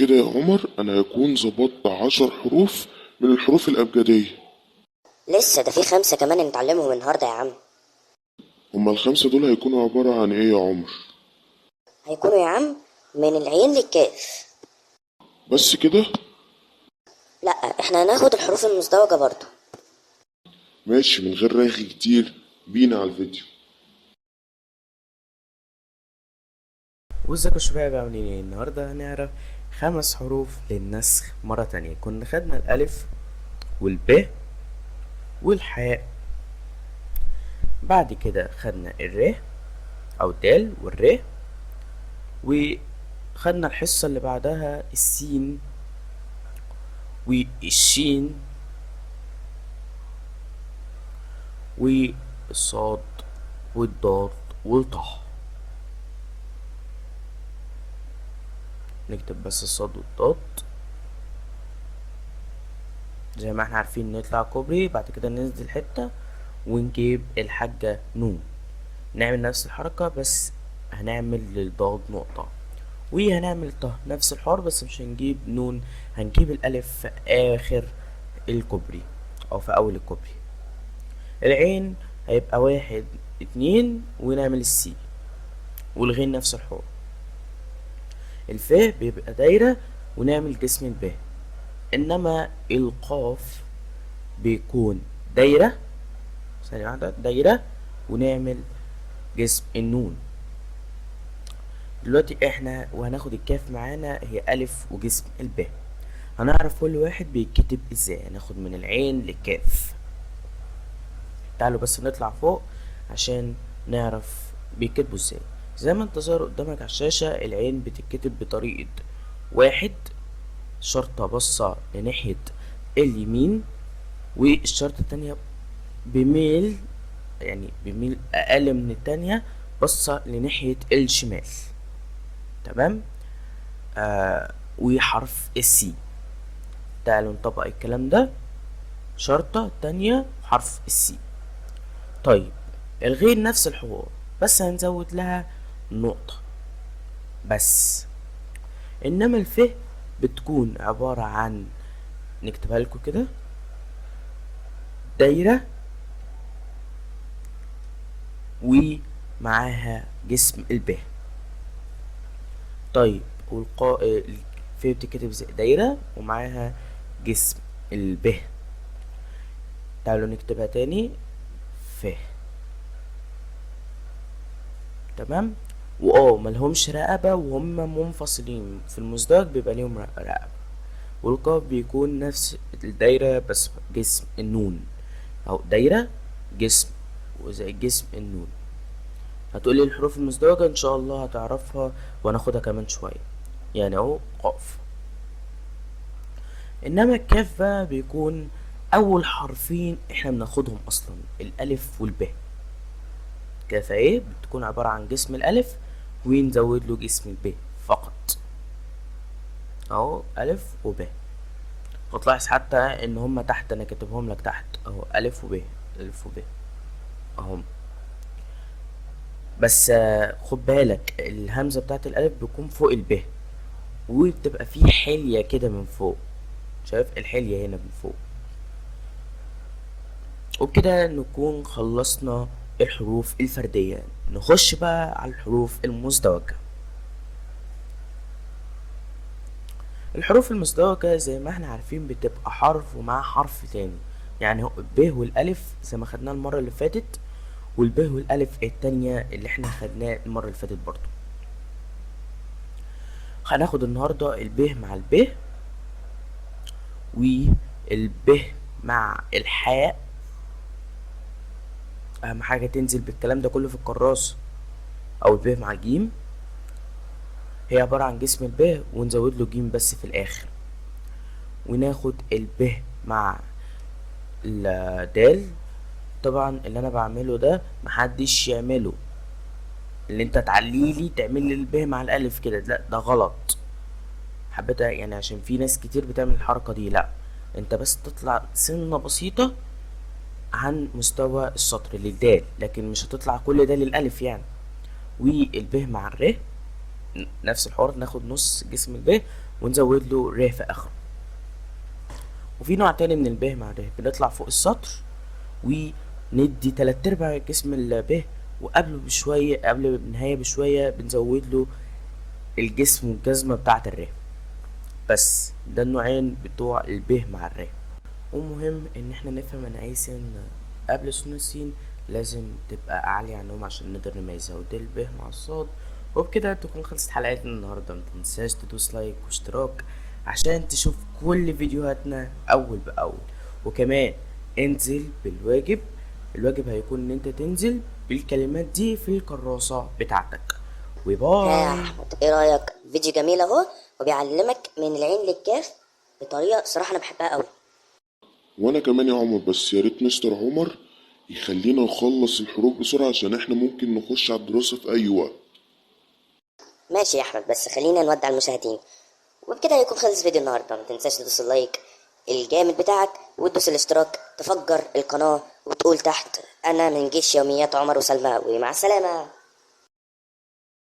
كده يا عمر انا هكون ظبطت 10 حروف من الحروف الابجدية. لسه ده في 5 كمان نتعلمهم النهارده يا عم. هما ال5 دول هيكونوا عبارة عن ايه يا عمر؟ هيكونوا يا عم من العين للكاف. بس كده؟ لا، احنا هناخد الحروف المزدوجة برضو. ماشي، من غير رغي كتير، بينا على الفيديو. وازيكم يا شباب عاملين ايه؟ النهارده هنعرف 5 حروف للنسخ مرة تانية. كنا خدنا الألف والب والحاء، بعد كده خدنا الر أو الدال والر، وخدنا الحصة اللي بعدها السين والشين والصاد والضاد والطه. نكتب بس الصاد والضاد زي ما احنا عارفين، نطلع كوبري بعد كده ننزل حتة ونجيب الحاجة نون، نعمل نفس الحركة بس هنعمل للضاد نقطة، وهنعمل طه نفس الحوار بس مش هنجيب نون، هنجيب الألف في آخر الكوبري أو في أول الكوبري. العين هيبقى 1 2 ونعمل السي، والغين نفس الحوار. الف بيبقى دايرة ونعمل جسم الب، إنما القاف بيكون دايرة، ثانية واحدة، دايرة ونعمل جسم النون. دلوقتي احنا وهناخد الكاف معانا هي ألف وجسم الب، هنعرف كل واحد بيتكتب ازاي. هناخد من العين للكاف. تعالوا بس نطلع فوق عشان نعرف بيكتبوا ازاي. زي ما انت ظاهر قدامك على الشاشة، العين بتتكتب بطريقة 1 شرطة بصة لناحية اليمين، والشرطة التانية بميل، يعني بميل أقل من التانية، بصة لناحية الشمال. تمام. وحرف السي. تعالوا نطبق الكلام ده، شرطة تانية حرف السي. طيب الغين نفس الحوار بس هنزود لها نقطة بس. انما الف بتكون عبارة عن، نكتبها لكم كده، دايرة ومعاها جسم الب. طيب الف بتتكتب زي دايرة ومعاها جسم الب. تعالوا نكتبها تاني، ف. تمام. ملهمش رقبة وهم منفصلين، في المزدوج بيبقى ليهم رقبة. والقاف بيكون نفس الدايرة بس جسم النون، أو دايرة جسم وزي جسم النون. هتقولي الحروف المزدوجة إن شاء الله هتعرفها وهناخدها كمان شوية، يعني أهو قاف. إنما الكاف بقى بيكون أول حرفين إحنا بناخدهم أصلا، الألف والب. كاف ايه بتكون عبارة عن جسم الألف ونزود له جسم الب فقط، اهو ألف وب. وتلاحظ حتى ان هما تحت، انا كاتبهم لك تحت اهو، ألف وب، ألف وب اهم. بس خد بالك الهمزة بتاعت الألف بتكون فوق الب، وبتبقى فيه حلية كده من فوق، شايف الحلية هنا من فوق. وبكده نكون خلصنا الحروف الفردية. نخش بقى على الحروف المزدوجة. الحروف المزدوجة زي ما احنا عارفين بتبقى حرف ومعاه حرف تاني، يعني ب والألف زي ما خدناه المرة اللي فاتت، والب والألف التانية اللي احنا خدناه المرة اللي فاتت برضو. هناخد النهاردة الب مع الب، والب مع الحاء. أهم حاجة تنزل بالكلام ده كله في الكراسة. أو الب مع الجيم، هي عبارة عن جسم الب ونزود له جيم بس في الآخر. وناخد الب مع الدال. طبعا اللي انا بعمله ده محدش يعمله، اللي انت تعليلي تعمل لي الب مع الالف كده، لا ده غلط. حبيت يعني عشان في ناس كتير بتعمل الحركة دي، لا انت بس تطلع سنة بسيطة عن مستوى السطر للدال، لكن مش هتطلع كل ده للالف يعني. والب مع الر نفس الحوار، ناخد نص جسم الب ونزود له ر في اخره. وفي نوع تاني من الب مع ر، بنطلع فوق السطر وندي 3/4 جسم الب، وقبله بشوية، قبل النهاية بشوية بنزود له الجسم والجزمة بتاعة الر. بس ده النوعين بتوع الب مع الر. ومهم ان احنا نفهم ان اي سين قبل سين السين لازم تبقى عالية عنهم عشان نقدر نميزها، ودي الب مع الصاد. وبكده تكون خلصت حلقتنا النهاردة. متنساش تدوس لايك واشتراك عشان تشوف كل فيديوهاتنا اول باول. وكمان انزل بالواجب، الواجب هيكون ان انت تنزل بالكلمات دي في الكراسة بتاعتك. ها يا وباي. احمد، ايه رايك؟ فيديو جميل اهو، وبيعلمك من العين للكاف بطريقه صراحه انا بحبها قوي. وانا كمان يا عمر، بس يا ريت مستر عمر يخلينا نخلص الحروف بسرعة عشان احنا ممكن نخش على الدراسة في اي وقت. ماشي يا احمد، بس خلينا نودع المشاهدين. وبكده هيكون خلص فيديو النهارده. ما تنساش تدوس اللايك الجامد بتاعك، وتدوس الاشتراك، تفجر القناه، وتقول تحت انا من جيش يوميات عمر وسلمى، ومع السلامه.